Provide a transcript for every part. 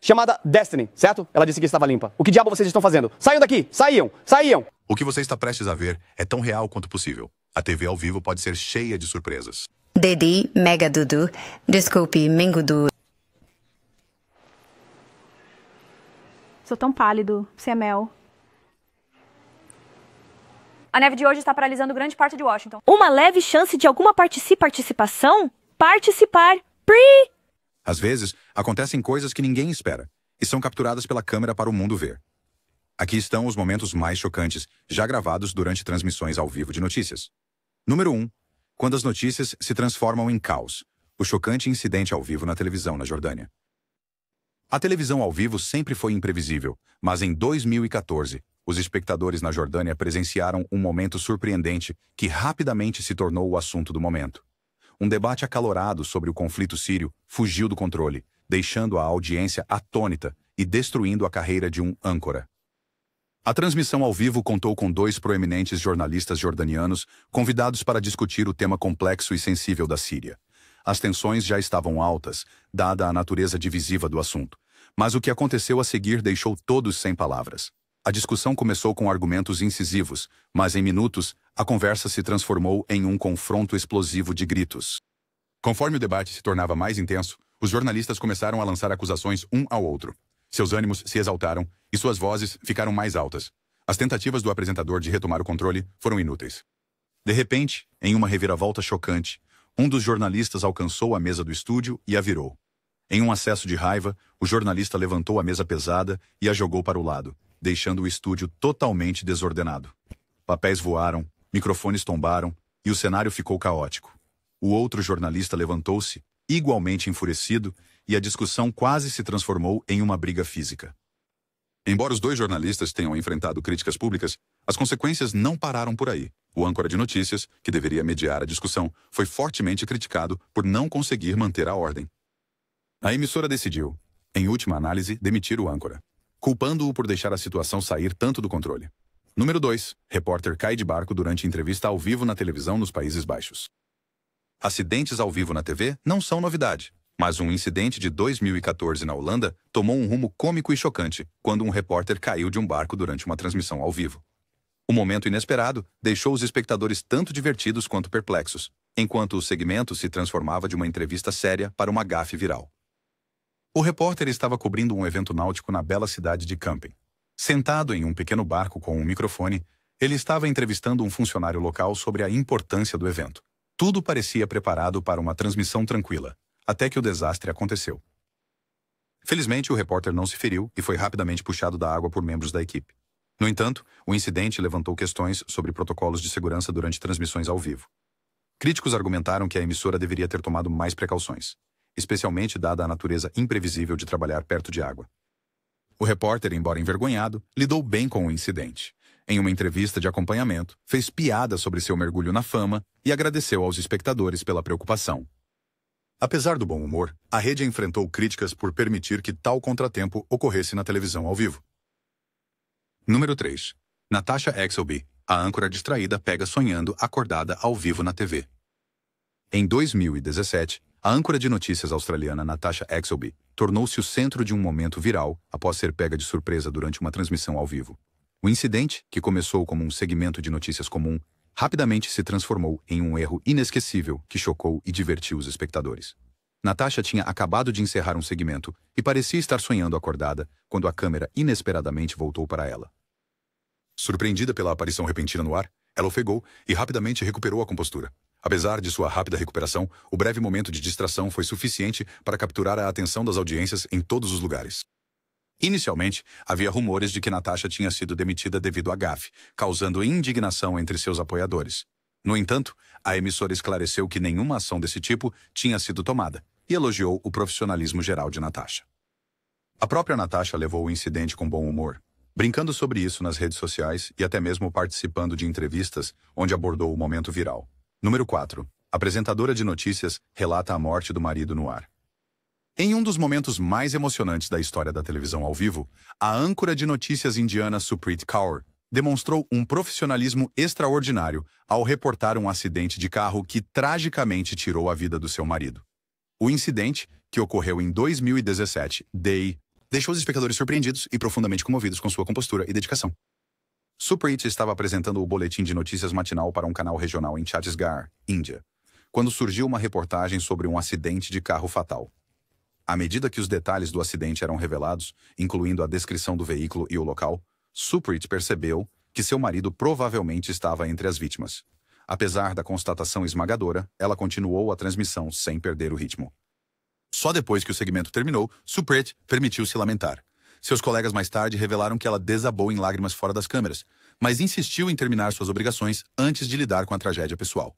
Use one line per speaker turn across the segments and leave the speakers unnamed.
chamada Destiny, certo? Ela disse que estava limpa. O que diabo vocês estão fazendo? Saiam daqui! Saiam! Saiam!
O que você está prestes a ver é tão real quanto possível. A TV ao vivo pode ser cheia de surpresas.
Dedi, Mega Dudu, desculpe, Mengudu.
Sou tão pálido, você é mel.
A neve de hoje está paralisando grande parte de Washington.
Uma leve chance de alguma participação? Participar. Pri!
Às vezes, acontecem coisas que ninguém espera e são capturadas pela câmera para o mundo ver. Aqui estão os momentos mais chocantes, já gravados durante transmissões ao vivo de notícias. Número 1. Quando as notícias se transformam em caos. O chocante incidente ao vivo na televisão na Jordânia. A televisão ao vivo sempre foi imprevisível, mas em 2014, os espectadores na Jordânia presenciaram um momento surpreendente que rapidamente se tornou o assunto do momento. Um debate acalorado sobre o conflito sírio fugiu do controle, deixando a audiência atônita e destruindo a carreira de um âncora. A transmissão ao vivo contou com 2 proeminentes jornalistas jordanianos convidados para discutir o tema complexo e sensível da Síria. As tensões já estavam altas, dada a natureza divisiva do assunto, mas o que aconteceu a seguir deixou todos sem palavras. A discussão começou com argumentos incisivos, mas em minutos, a conversa se transformou em um confronto explosivo de gritos. Conforme o debate se tornava mais intenso, os jornalistas começaram a lançar acusações um ao outro. Seus ânimos se exaltaram e suas vozes ficaram mais altas. As tentativas do apresentador de retomar o controle foram inúteis. De repente, em uma reviravolta chocante, um dos jornalistas alcançou a mesa do estúdio e a virou. Em um acesso de raiva, o jornalista levantou a mesa pesada e a jogou para o lado, deixando o estúdio totalmente desordenado. Papéis voaram, microfones tombaram e o cenário ficou caótico. O outro jornalista levantou-se, igualmente enfurecido, e a discussão quase se transformou em uma briga física. Embora os 2 jornalistas tenham enfrentado críticas públicas, as consequências não pararam por aí. O âncora de notícias, que deveria mediar a discussão, foi fortemente criticado por não conseguir manter a ordem. A emissora decidiu, em última análise, demitir o âncora, culpando-o por deixar a situação sair tanto do controle. Número 2. Repórter cai de barco durante entrevista ao vivo na televisão nos Países Baixos. Acidentes ao vivo na TV não são novidade, mas um incidente de 2014 na Holanda tomou um rumo cômico e chocante quando um repórter caiu de um barco durante uma transmissão ao vivo. O momento inesperado deixou os espectadores tanto divertidos quanto perplexos, enquanto o segmento se transformava de uma entrevista séria para uma gafe viral. O repórter estava cobrindo um evento náutico na bela cidade de Camping. Sentado em um pequeno barco com um microfone, ele estava entrevistando um funcionário local sobre a importância do evento. Tudo parecia preparado para uma transmissão tranquila, até que o desastre aconteceu. Felizmente, o repórter não se feriu e foi rapidamente puxado da água por membros da equipe. No entanto, o incidente levantou questões sobre protocolos de segurança durante transmissões ao vivo. Críticos argumentaram que a emissora deveria ter tomado mais precauções, especialmente dada a natureza imprevisível de trabalhar perto de água. O repórter, embora envergonhado, lidou bem com o incidente. Em uma entrevista de acompanhamento, fez piada sobre seu mergulho na fama e agradeceu aos espectadores pela preocupação. Apesar do bom humor, a rede enfrentou críticas por permitir que tal contratempo ocorresse na televisão ao vivo. Número 3. Natasha Exelby, a âncora distraída pega sonhando acordada ao vivo na TV. Em 2017, a âncora de notícias australiana Natasha Exelby tornou-se o centro de um momento viral após ser pega de surpresa durante uma transmissão ao vivo. O incidente, que começou como um segmento de notícias comum, rapidamente se transformou em um erro inesquecível que chocou e divertiu os espectadores. Natasha tinha acabado de encerrar um segmento e parecia estar sonhando acordada quando a câmera inesperadamente voltou para ela. Surpreendida pela aparição repentina no ar, ela ofegou e rapidamente recuperou a compostura. Apesar de sua rápida recuperação, o breve momento de distração foi suficiente para capturar a atenção das audiências em todos os lugares. Inicialmente, havia rumores de que Natasha tinha sido demitida devido à gafe, causando indignação entre seus apoiadores. No entanto, a emissora esclareceu que nenhuma ação desse tipo tinha sido tomada e elogiou o profissionalismo geral de Natasha. A própria Natasha levou o incidente com bom humor, brincando sobre isso nas redes sociais e até mesmo participando de entrevistas onde abordou o momento viral. Número 4. Apresentadora de notícias relata a morte do marido no ar. Em um dos momentos mais emocionantes da história da televisão ao vivo, a âncora de notícias indiana Supreet Kaur demonstrou um profissionalismo extraordinário ao reportar um acidente de carro que tragicamente tirou a vida do seu marido. O incidente, que ocorreu em 2017, deixou os espectadores surpreendidos e profundamente comovidos com sua compostura e dedicação. Supreet estava apresentando o boletim de notícias matinal para um canal regional em Chhattisgarh, Índia, quando surgiu uma reportagem sobre um acidente de carro fatal. À medida que os detalhes do acidente eram revelados, incluindo a descrição do veículo e o local, Supreet percebeu que seu marido provavelmente estava entre as vítimas. Apesar da constatação esmagadora, ela continuou a transmissão sem perder o ritmo. Só depois que o segmento terminou, Supreet permitiu-se lamentar. Seus colegas mais tarde revelaram que ela desabou em lágrimas fora das câmeras, mas insistiu em terminar suas obrigações antes de lidar com a tragédia pessoal.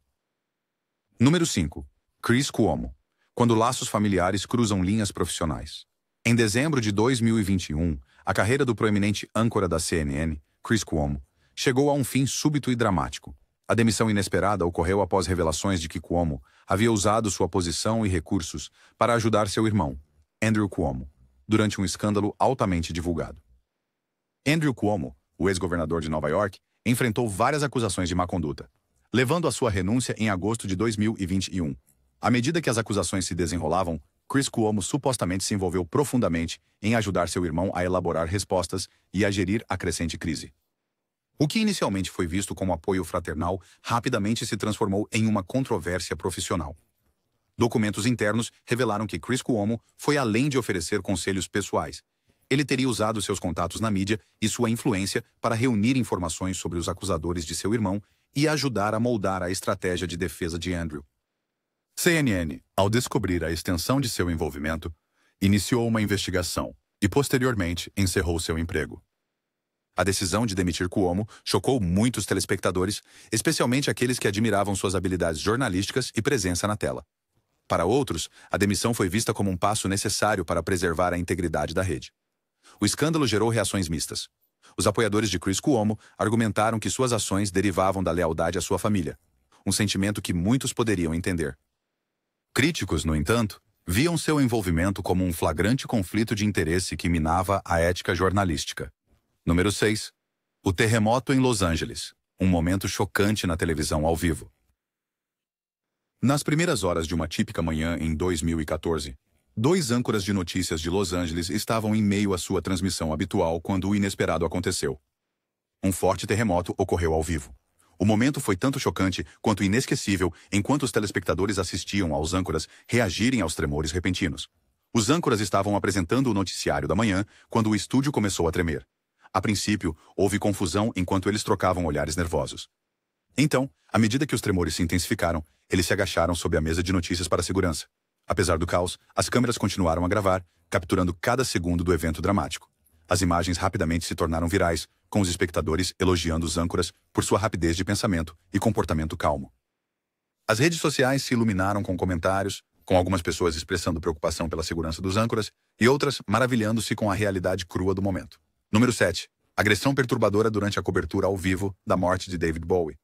Número 5. Chris Cuomo. Quando laços familiares cruzam linhas profissionais. Em dezembro de 2021, a carreira do proeminente âncora da CNN, Chris Cuomo, chegou a um fim súbito e dramático. A demissão inesperada ocorreu após revelações de que Cuomo havia usado sua posição e recursos para ajudar seu irmão, Andrew Cuomo, durante um escândalo altamente divulgado. Andrew Cuomo, o ex-governador de Nova York, enfrentou várias acusações de má conduta, levando à sua renúncia em agosto de 2021. À medida que as acusações se desenrolavam, Chris Cuomo supostamente se envolveu profundamente em ajudar seu irmão a elaborar respostas e a gerir a crescente crise. O que inicialmente foi visto como apoio fraternal rapidamente se transformou em uma controvérsia profissional. Documentos internos revelaram que Chris Cuomo foi além de oferecer conselhos pessoais. Ele teria usado seus contatos na mídia e sua influência para reunir informações sobre os acusadores de seu irmão e ajudar a moldar a estratégia de defesa de Andrew. CNN, ao descobrir a extensão de seu envolvimento, iniciou uma investigação e, posteriormente, encerrou seu emprego. A decisão de demitir Cuomo chocou muitos telespectadores, especialmente aqueles que admiravam suas habilidades jornalísticas e presença na tela. Para outros, a demissão foi vista como um passo necessário para preservar a integridade da rede. O escândalo gerou reações mistas. Os apoiadores de Chris Cuomo argumentaram que suas ações derivavam da lealdade à sua família, um sentimento que muitos poderiam entender. Críticos, no entanto, viam seu envolvimento como um flagrante conflito de interesse que minava a ética jornalística. Número 6. O terremoto em Los Angeles. Um momento chocante na televisão ao vivo. Nas primeiras horas de uma típica manhã em 2014, 2 âncoras de notícias de Los Angeles estavam em meio à sua transmissão habitual quando o inesperado aconteceu. Um forte terremoto ocorreu ao vivo. O momento foi tanto chocante quanto inesquecível enquanto os telespectadores assistiam aos âncoras reagirem aos tremores repentinos. Os âncoras estavam apresentando o noticiário da manhã quando o estúdio começou a tremer. A princípio, houve confusão enquanto eles trocavam olhares nervosos. Então, à medida que os tremores se intensificaram, eles se agacharam sob a mesa de notícias para a segurança. Apesar do caos, as câmeras continuaram a gravar, capturando cada segundo do evento dramático. As imagens rapidamente se tornaram virais, com os espectadores elogiando os âncoras por sua rapidez de pensamento e comportamento calmo. As redes sociais se iluminaram com comentários, com algumas pessoas expressando preocupação pela segurança dos âncoras e outras maravilhando-se com a realidade crua do momento. Número 7. Agressão perturbadora durante a cobertura ao vivo da morte de David Bowie.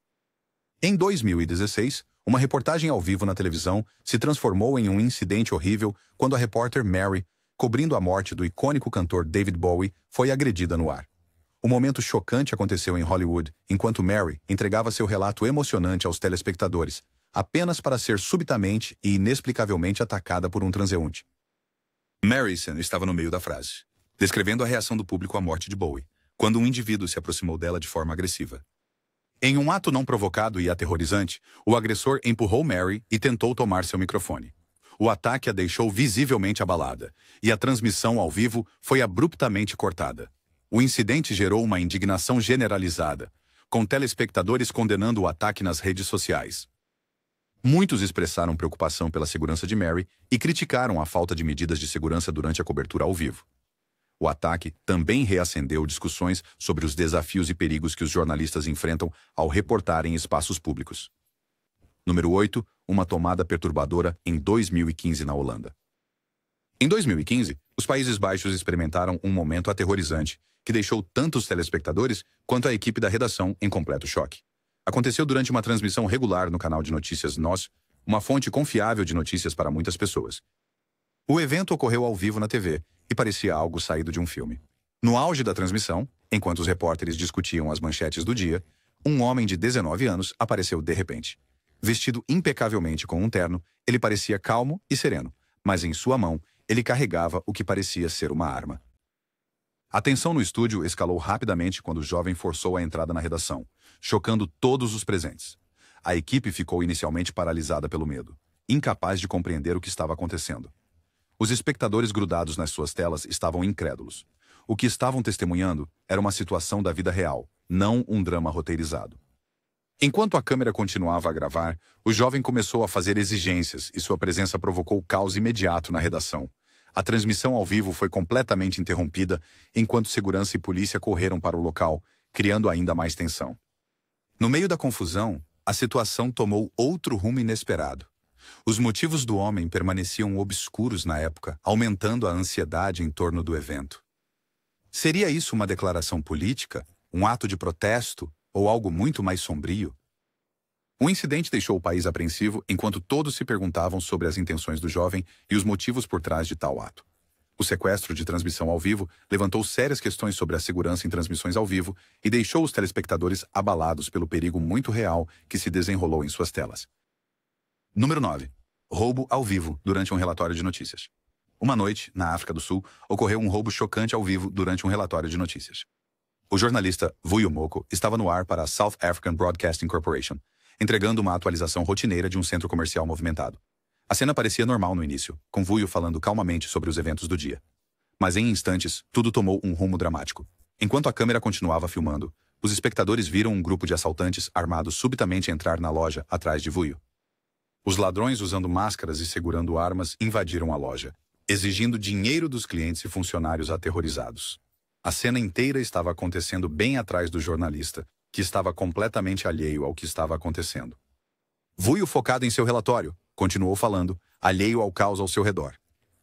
Em 2016, uma reportagem ao vivo na televisão se transformou em um incidente horrível quando a repórter Mary, cobrindo a morte do icônico cantor David Bowie, foi agredida no ar. O momento chocante aconteceu em Hollywood, enquanto Mary entregava seu relato emocionante aos telespectadores, apenas para ser subitamente e inexplicavelmente atacada por um transeunte. Maryson estava no meio da frase, descrevendo a reação do público à morte de Bowie, quando um indivíduo se aproximou dela de forma agressiva. Em um ato não provocado e aterrorizante, o agressor empurrou Mary e tentou tomar seu microfone. O ataque a deixou visivelmente abalada, e a transmissão ao vivo foi abruptamente cortada. O incidente gerou uma indignação generalizada, com telespectadores condenando o ataque nas redes sociais. Muitos expressaram preocupação pela segurança de Mary e criticaram a falta de medidas de segurança durante a cobertura ao vivo. O ataque também reacendeu discussões sobre os desafios e perigos que os jornalistas enfrentam ao reportar em espaços públicos. Número 8. Uma tomada perturbadora em 2015 na Holanda. Em 2015, os Países Baixos experimentaram um momento aterrorizante que deixou tanto os telespectadores quanto a equipe da redação em completo choque. Aconteceu durante uma transmissão regular no canal de notícias NOS, uma fonte confiável de notícias para muitas pessoas. O evento ocorreu ao vivo na TV e parecia algo saído de um filme. No auge da transmissão, enquanto os repórteres discutiam as manchetes do dia, um homem de 19 anos apareceu de repente. Vestido impecavelmente com um terno, ele parecia calmo e sereno, mas em sua mão ele carregava o que parecia ser uma arma. A tensão no estúdio escalou rapidamente quando o jovem forçou a entrada na redação, chocando todos os presentes. A equipe ficou inicialmente paralisada pelo medo, incapaz de compreender o que estava acontecendo. Os espectadores grudados nas suas telas estavam incrédulos. O que estavam testemunhando era uma situação da vida real, não um drama roteirizado. Enquanto a câmera continuava a gravar, o jovem começou a fazer exigências e sua presença provocou caos imediato na redação. A transmissão ao vivo foi completamente interrompida, enquanto segurança e polícia correram para o local, criando ainda mais tensão. No meio da confusão, a situação tomou outro rumo inesperado. Os motivos do homem permaneciam obscuros na época, aumentando a ansiedade em torno do evento. Seria isso uma declaração política, um ato de protesto ou algo muito mais sombrio? O incidente deixou o país apreensivo enquanto todos se perguntavam sobre as intenções do jovem e os motivos por trás de tal ato. O sequestro de transmissão ao vivo levantou sérias questões sobre a segurança em transmissões ao vivo e deixou os telespectadores abalados pelo perigo muito real que se desenrolou em suas telas. Número 9. Roubo ao vivo durante um relatório de notícias. Uma noite, na África do Sul, ocorreu um roubo chocante ao vivo durante um relatório de notícias. O jornalista Vuyo Moko estava no ar para a South African Broadcasting Corporation, entregando uma atualização rotineira de um centro comercial movimentado. A cena parecia normal no início, com Vuyo falando calmamente sobre os eventos do dia. Mas em instantes, tudo tomou um rumo dramático. Enquanto a câmera continuava filmando, os espectadores viram um grupo de assaltantes armados subitamente entrar na loja atrás de Vuyo. Os ladrões, usando máscaras e segurando armas, invadiram a loja, exigindo dinheiro dos clientes e funcionários aterrorizados. A cena inteira estava acontecendo bem atrás do jornalista, que estava completamente alheio ao que estava acontecendo. Vuyo, focado em seu relatório, continuou falando, alheio ao caos ao seu redor.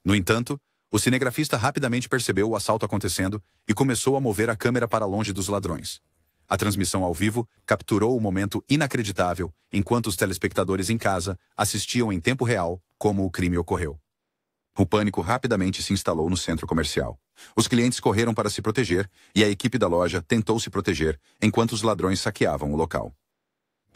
No entanto, o cinegrafista rapidamente percebeu o assalto acontecendo e começou a mover a câmera para longe dos ladrões. A transmissão ao vivo capturou o momento inacreditável enquanto os telespectadores em casa assistiam em tempo real como o crime ocorreu. O pânico rapidamente se instalou no centro comercial. Os clientes correram para se proteger e a equipe da loja tentou se proteger enquanto os ladrões saqueavam o local.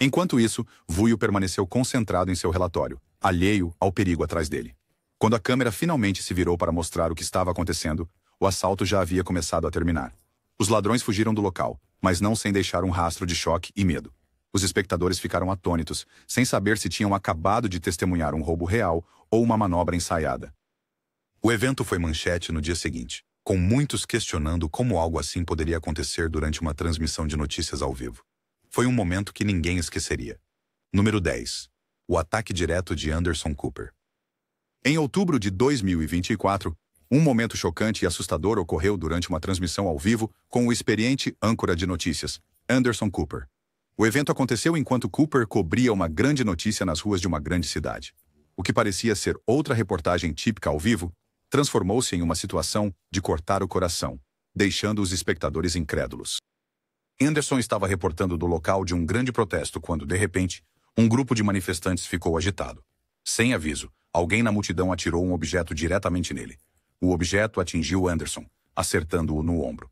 Enquanto isso, Vuyo permaneceu concentrado em seu relatório, alheio ao perigo atrás dele. Quando a câmera finalmente se virou para mostrar o que estava acontecendo, o assalto já havia começado a terminar. Os ladrões fugiram do local, mas não sem deixar um rastro de choque e medo. Os espectadores ficaram atônitos, sem saber se tinham acabado de testemunhar um roubo real ou uma manobra ensaiada. O evento foi manchete no dia seguinte, com muitos questionando como algo assim poderia acontecer durante uma transmissão de notícias ao vivo. Foi um momento que ninguém esqueceria. Número 10. O ataque direto de Anderson Cooper. Em outubro de 2024, um momento chocante e assustador ocorreu durante uma transmissão ao vivo com o experiente âncora de notícias, Anderson Cooper. O evento aconteceu enquanto Cooper cobria uma grande notícia nas ruas de uma grande cidade. O que parecia ser outra reportagem típica ao vivo, transformou-se em uma situação de cortar o coração, deixando os espectadores incrédulos. Anderson estava reportando do local de um grande protesto quando, de repente, um grupo de manifestantes ficou agitado. Sem aviso, alguém na multidão atirou um objeto diretamente nele. O objeto atingiu Anderson, acertando-o no ombro.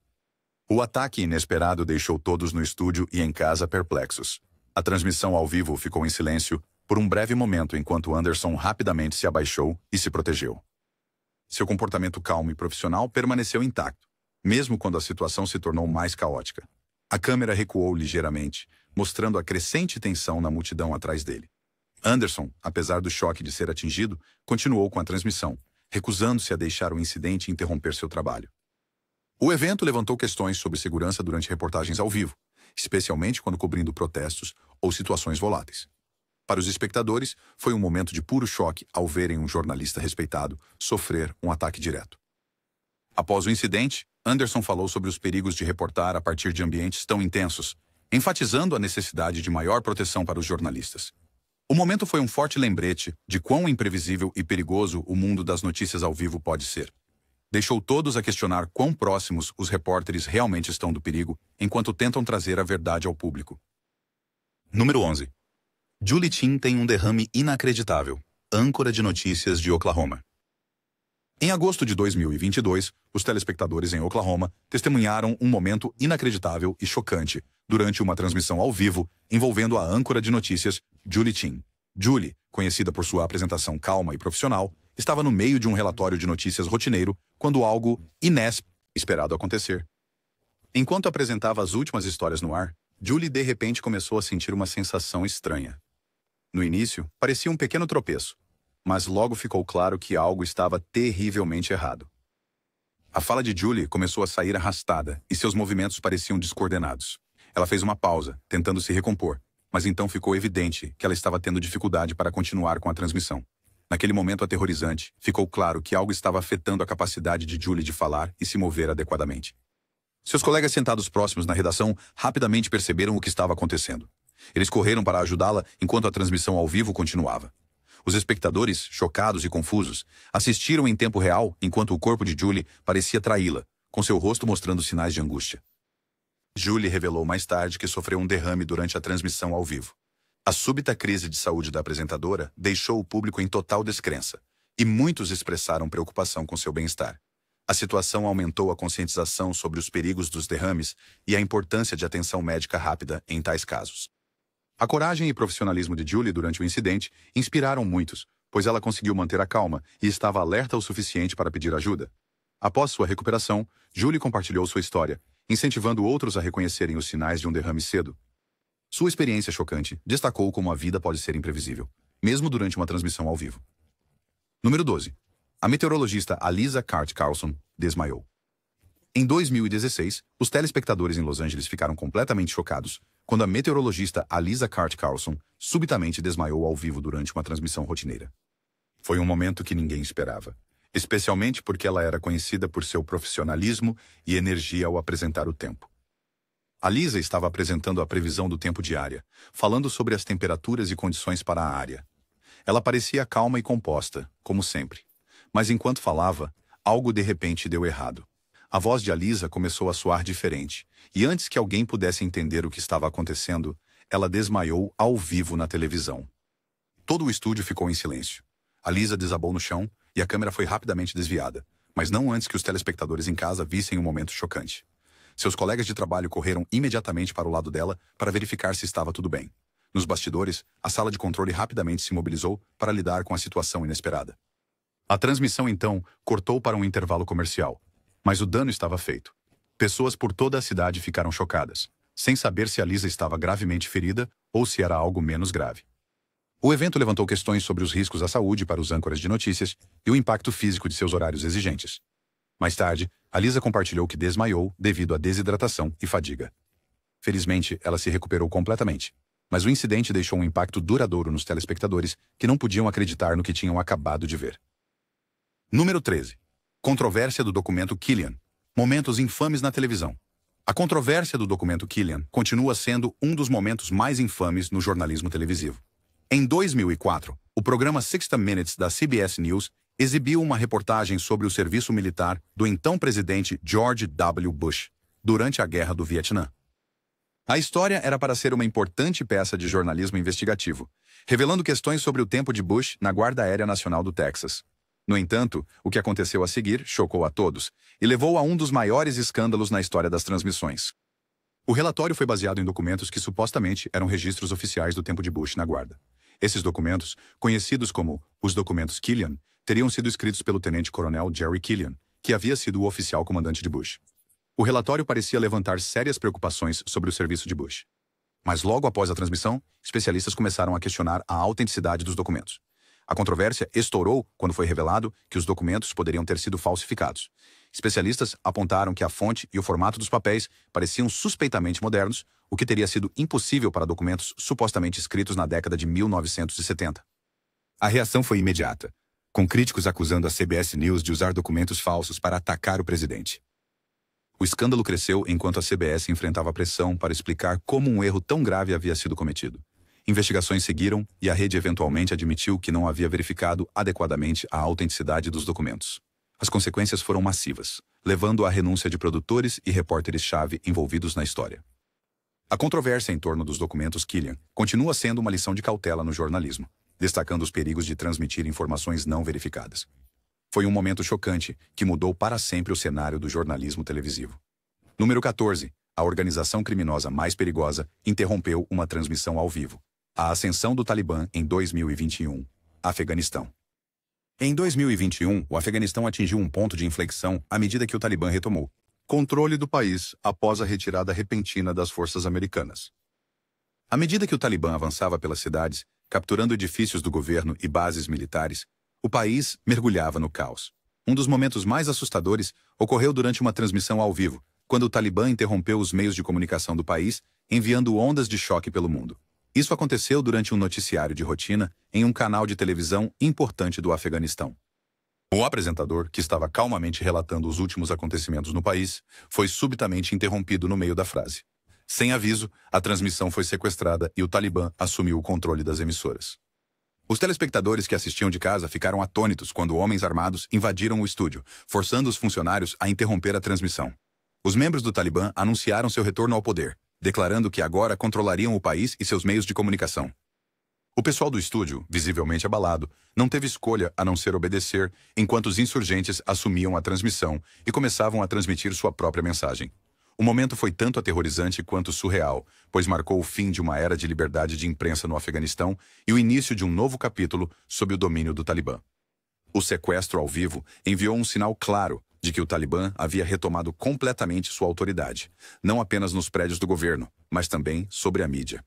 O ataque inesperado deixou todos no estúdio e em casa perplexos. A transmissão ao vivo ficou em silêncio por um breve momento enquanto Anderson rapidamente se abaixou e se protegeu. Seu comportamento calmo e profissional permaneceu intacto, mesmo quando a situação se tornou mais caótica. A câmera recuou ligeiramente, mostrando a crescente tensão na multidão atrás dele. Anderson, apesar do choque de ser atingido, continuou com a transmissão, recusando-se a deixar o incidente interromper seu trabalho. O evento levantou questões sobre segurança durante reportagens ao vivo, especialmente quando cobrindo protestos ou situações voláteis. Para os espectadores, foi um momento de puro choque ao verem um jornalista respeitado sofrer um ataque direto. Após o incidente, Anderson falou sobre os perigos de reportar a partir de ambientes tão intensos, enfatizando a necessidade de maior proteção para os jornalistas. O momento foi um forte lembrete de quão imprevisível e perigoso o mundo das notícias ao vivo pode ser. Deixou todos a questionar quão próximos os repórteres realmente estão do perigo enquanto tentam trazer a verdade ao público. Número 11. Julie Chin tem um derrame inacreditável. Âncora de notícias de Oklahoma. Em agosto de 2022, os telespectadores em Oklahoma testemunharam um momento inacreditável e chocante durante uma transmissão ao vivo envolvendo a âncora de notícias Julie Chin. Julie, conhecida por sua apresentação calma e profissional, estava no meio de um relatório de notícias rotineiro quando algo esperado acontecer. Enquanto apresentava as últimas histórias no ar, Julie de repente começou a sentir uma sensação estranha. No início, parecia um pequeno tropeço, mas logo ficou claro que algo estava terrivelmente errado. A fala de Julie começou a sair arrastada e seus movimentos pareciam descoordenados. Ela fez uma pausa, tentando se recompor, mas então ficou evidente que ela estava tendo dificuldade para continuar com a transmissão. Naquele momento aterrorizante, ficou claro que algo estava afetando a capacidade de Julie de falar e se mover adequadamente. Seus colegas sentados próximos na redação rapidamente perceberam o que estava acontecendo. Eles correram para ajudá-la enquanto a transmissão ao vivo continuava. Os espectadores, chocados e confusos, assistiram em tempo real enquanto o corpo de Julie parecia traí-la, com seu rosto mostrando sinais de angústia. Julie revelou mais tarde que sofreu um derrame durante a transmissão ao vivo. A súbita crise de saúde da apresentadora deixou o público em total descrença, e muitos expressaram preocupação com seu bem-estar. A situação aumentou a conscientização sobre os perigos dos derrames e a importância de atenção médica rápida em tais casos. A coragem e profissionalismo de Julie durante o incidente inspiraram muitos, pois ela conseguiu manter a calma e estava alerta o suficiente para pedir ajuda. Após sua recuperação, Julie compartilhou sua história, incentivando outros a reconhecerem os sinais de um derrame cedo. Sua experiência chocante destacou como a vida pode ser imprevisível, mesmo durante uma transmissão ao vivo. Número 12. A meteorologista Alisa Cart-Carlson desmaiou. Em 2016, os telespectadores em Los Angeles ficaram completamente chocados quando a meteorologista Alisa Cart-Carlson subitamente desmaiou ao vivo durante uma transmissão rotineira. Foi um momento que ninguém esperava, especialmente porque ela era conhecida por seu profissionalismo e energia ao apresentar o tempo. Alisa estava apresentando a previsão do tempo diária, falando sobre as temperaturas e condições para a área. Ela parecia calma e composta, como sempre. Mas enquanto falava, algo de repente deu errado. A voz de Alisa começou a soar diferente, e antes que alguém pudesse entender o que estava acontecendo, ela desmaiou ao vivo na televisão. Todo o estúdio ficou em silêncio. Alisa desabou no chão e a câmera foi rapidamente desviada, mas não antes que os telespectadores em casa vissem um momento chocante. Seus colegas de trabalho correram imediatamente para o lado dela para verificar se estava tudo bem. Nos bastidores, a sala de controle rapidamente se mobilizou para lidar com a situação inesperada. A transmissão, então, cortou para um intervalo comercial. Mas o dano estava feito. Pessoas por toda a cidade ficaram chocadas, sem saber se Alisa estava gravemente ferida ou se era algo menos grave. O evento levantou questões sobre os riscos à saúde para os âncoras de notícias e o impacto físico de seus horários exigentes. Mais tarde, Alisa compartilhou que desmaiou devido à desidratação e fadiga. Felizmente, ela se recuperou completamente, mas o incidente deixou um impacto duradouro nos telespectadores que não podiam acreditar no que tinham acabado de ver. Número 13. Controvérsia do documento Killian. Momentos infames na televisão. A controvérsia do documento Killian continua sendo um dos momentos mais infames no jornalismo televisivo. Em 2004, o programa 60 Minutes da CBS News exibiu uma reportagem sobre o serviço militar do então presidente George W. Bush durante a Guerra do Vietnã. A história era para ser uma importante peça de jornalismo investigativo, revelando questões sobre o tempo de Bush na Guarda Aérea Nacional do Texas. No entanto, o que aconteceu a seguir chocou a todos e levou a um dos maiores escândalos na história das transmissões. O relatório foi baseado em documentos que supostamente eram registros oficiais do tempo de Bush na Guarda. Esses documentos, conhecidos como os documentos Killian, teriam sido escritos pelo tenente-coronel Jerry Killian, que havia sido o oficial comandante de Bush. O relatório parecia levantar sérias preocupações sobre o serviço de Bush. Mas logo após a transmissão, especialistas começaram a questionar a autenticidade dos documentos. A controvérsia estourou quando foi revelado que os documentos poderiam ter sido falsificados. Especialistas apontaram que a fonte e o formato dos papéis pareciam suspeitamente modernos, o que teria sido impossível para documentos supostamente escritos na década de 1970. A reação foi imediata, com críticos acusando a CBS News de usar documentos falsos para atacar o presidente. O escândalo cresceu enquanto a CBS enfrentava pressão para explicar como um erro tão grave havia sido cometido. Investigações seguiram e a rede eventualmente admitiu que não havia verificado adequadamente a autenticidade dos documentos. As consequências foram massivas, levando à renúncia de produtores e repórteres-chave envolvidos na história. A controvérsia em torno dos documentos Killian continua sendo uma lição de cautela no jornalismo, destacando os perigos de transmitir informações não verificadas. Foi um momento chocante que mudou para sempre o cenário do jornalismo televisivo. Número 14. A organização criminosa mais perigosa interrompeu uma transmissão ao vivo. A ascensão do Talibã em 2021. Afeganistão. Em 2021, o Afeganistão atingiu um ponto de inflexão à medida que o Talibã retomou,
controle do país após a retirada repentina das forças americanas. À medida que o Talibã avançava pelas cidades, capturando edifícios do governo e bases militares, o país mergulhava no caos. Um dos momentos mais assustadores ocorreu durante uma transmissão ao vivo, quando o Talibã interrompeu os meios de comunicação do país, enviando ondas de choque pelo mundo. Isso aconteceu durante um noticiário de rotina em um canal de televisão importante do Afeganistão. O apresentador, que estava calmamente relatando os últimos acontecimentos no país, foi subitamente interrompido no meio da frase. Sem aviso, a transmissão foi sequestrada e o Talibã assumiu o controle das emissoras. Os telespectadores que assistiam de casa ficaram atônitos quando homens armados invadiram o estúdio, forçando os funcionários a interromper a transmissão. Os membros do Talibã anunciaram seu retorno ao poder, declarando que agora controlariam o país e seus meios de comunicação. O pessoal do estúdio, visivelmente abalado, não teve escolha a não ser obedecer enquanto os insurgentes assumiam a transmissão e começavam a transmitir sua própria mensagem. O momento foi tanto aterrorizante quanto surreal, pois marcou o fim de uma era de liberdade de imprensa no Afeganistão e o início de um novo capítulo sob o domínio do Talibã. O sequestro ao vivo enviou um sinal claro de que o Talibã havia retomado completamente sua autoridade, não apenas nos prédios do governo, mas também sobre a mídia.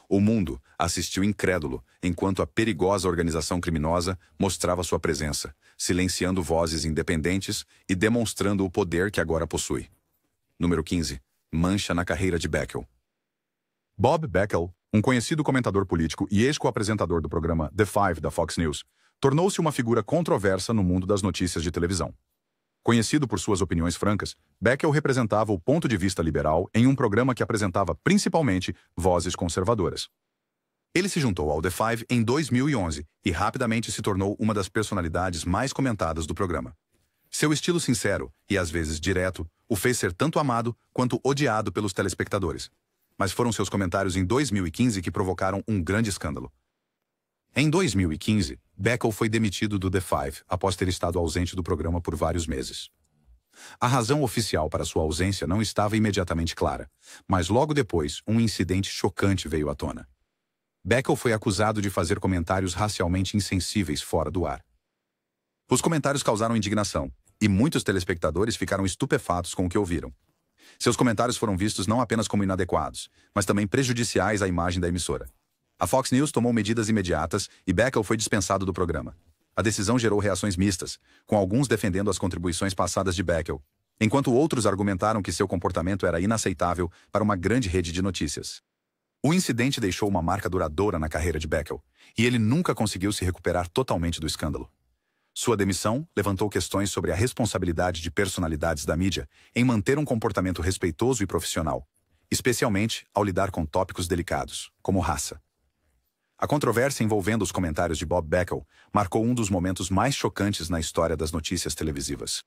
O mundo assistiu incrédulo enquanto a perigosa organização criminosa mostrava sua presença, silenciando vozes independentes e demonstrando o poder que agora possui. Número 15. Mancha na carreira de Beckel. Bob Beckel, um conhecido comentador político e ex-co-apresentador do programa The Five da Fox News, tornou-se uma figura controversa no mundo das notícias de televisão. Conhecido por suas opiniões francas, Beckel representava o ponto de vista liberal em um programa que apresentava principalmente vozes conservadoras. Ele se juntou ao The Five em 2011 e rapidamente se tornou uma das personalidades mais comentadas do programa. Seu estilo sincero e às vezes direto o fez ser tanto amado quanto odiado pelos telespectadores. Mas foram seus comentários em 2015 que provocaram um grande escândalo. Em 2015, Beckel foi demitido do The Five após ter estado ausente do programa por vários meses. A razão oficial para sua ausência não estava imediatamente clara, mas logo depois um incidente chocante veio à tona. Beckel foi acusado de fazer comentários racialmente insensíveis fora do ar. Os comentários causaram indignação, e muitos telespectadores ficaram estupefatos com o que ouviram. Seus comentários foram vistos não apenas como inadequados, mas também prejudiciais à imagem da emissora. A Fox News tomou medidas imediatas e Beckel foi dispensado do programa. A decisão gerou reações mistas, com alguns defendendo as contribuições passadas de Beckel, enquanto outros argumentaram que seu comportamento era inaceitável para uma grande rede de notícias. O incidente deixou uma marca duradoura na carreira de Beckel, e ele nunca conseguiu se recuperar totalmente do escândalo. Sua demissão levantou questões sobre a responsabilidade de personalidades da mídia em manter um comportamento respeitoso e profissional, especialmente ao lidar com tópicos delicados, como raça. A controvérsia envolvendo os comentários de Bob Beckel marcou um dos momentos mais chocantes na história das notícias televisivas.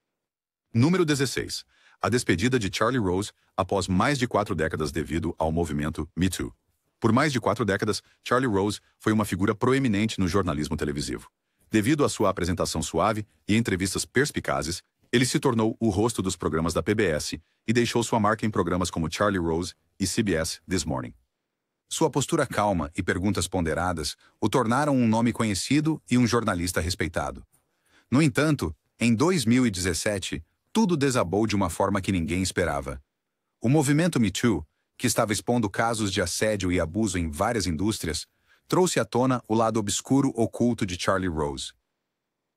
Número 16. A despedida de Charlie Rose após mais de 4 décadas devido ao movimento Me Too. Por mais de 4 décadas, Charlie Rose foi uma figura proeminente no jornalismo televisivo. Devido à sua apresentação suave e entrevistas perspicazes, ele se tornou o rosto dos programas da PBS e deixou sua marca em programas como Charlie Rose e CBS This Morning. Sua postura calma e perguntas ponderadas o tornaram um nome conhecido e um jornalista respeitado. No entanto, em 2017, tudo desabou de uma forma que ninguém esperava. O movimento Me Too, que estava expondo casos de assédio e abuso em várias indústrias, trouxe à tona o lado obscuro oculto de Charlie Rose.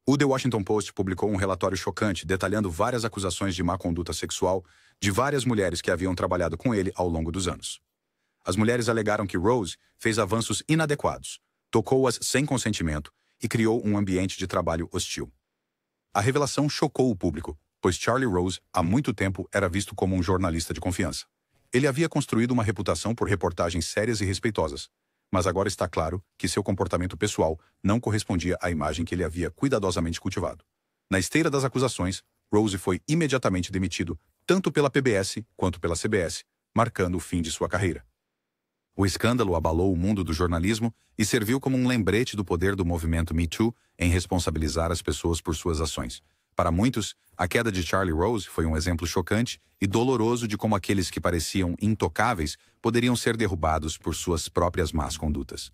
O The Washington Post publicou um relatório chocante detalhando várias acusações de má conduta sexual de várias mulheres que haviam trabalhado com ele ao longo dos anos. As mulheres alegaram que Rose fez avanços inadequados, tocou-as sem consentimento e criou um ambiente de trabalho hostil. A revelação chocou o público, pois Charlie Rose há muito tempo era visto como um jornalista de confiança. Ele havia construído uma reputação por reportagens sérias e respeitosas, mas agora está claro que seu comportamento pessoal não correspondia à imagem que ele havia cuidadosamente cultivado. Na esteira das acusações, Rose foi imediatamente demitido tanto pela PBS quanto pela CBS, marcando o fim de sua carreira. O escândalo abalou o mundo do jornalismo e serviu como um lembrete do poder do movimento Me Too em responsabilizar as pessoas por suas ações. Para muitos, a queda de Charlie Rose foi um exemplo chocante e doloroso de como aqueles que pareciam intocáveis poderiam ser derrubados por suas próprias más condutas.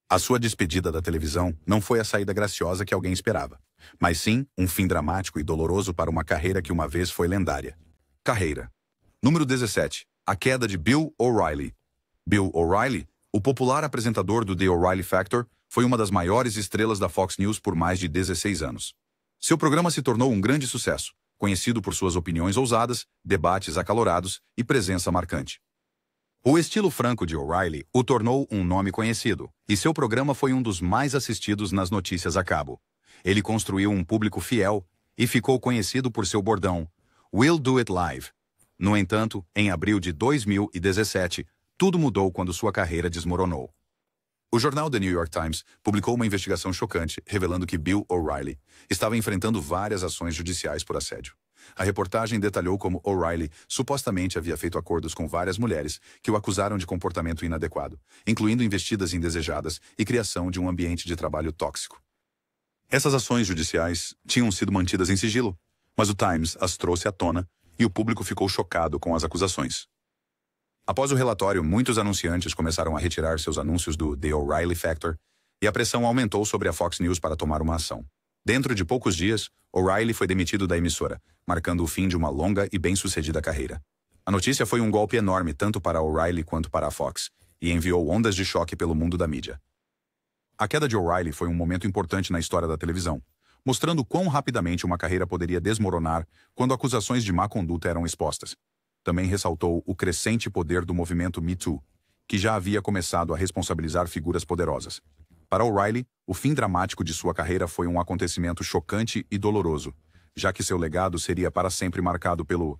A sua despedida da televisão não foi a saída graciosa que alguém esperava, mas sim um fim dramático e doloroso para uma carreira que uma vez foi lendária. Carreira. Número 17. A queda de Bill O'Reilly. Bill O'Reilly, o popular apresentador do The O'Reilly Factor, foi uma das maiores estrelas da Fox News por mais de 16 anos. Seu programa se tornou um grande sucesso, conhecido por suas opiniões ousadas, debates acalorados e presença marcante. O estilo franco de O'Reilly o tornou um nome conhecido, e seu programa foi um dos mais assistidos nas notícias a cabo. Ele construiu um público fiel e ficou conhecido por seu bordão "We'll do it live". No entanto, em abril de 2017, tudo mudou quando sua carreira desmoronou. O jornal The New York Times publicou uma investigação chocante revelando que Bill O'Reilly estava enfrentando várias ações judiciais por assédio. A reportagem detalhou como O'Reilly supostamente havia feito acordos com várias mulheres que o acusaram de comportamento inadequado, incluindo investidas indesejadas e criação de um ambiente de trabalho tóxico. Essas ações judiciais tinham sido mantidas em sigilo, mas o Times as trouxe à tona e o público ficou chocado com as acusações. Após o relatório, muitos anunciantes começaram a retirar seus anúncios do The O'Reilly Factor e a pressão aumentou sobre a Fox News para tomar uma ação. Dentro de poucos dias, O'Reilly foi demitido da emissora, marcando o fim de uma longa e bem-sucedida carreira. A notícia foi um golpe enorme tanto para O'Reilly quanto para a Fox, e enviou ondas de choque pelo mundo da mídia. A queda de O'Reilly foi um momento importante na história da televisão, mostrando quão rapidamente uma carreira poderia desmoronar quando acusações de má conduta eram expostas. Também ressaltou o crescente poder do movimento Me Too, que já havia começado a responsabilizar figuras poderosas. Para O'Reilly, o fim dramático de sua carreira foi um acontecimento chocante e doloroso, já que seu legado seria para sempre marcado pelo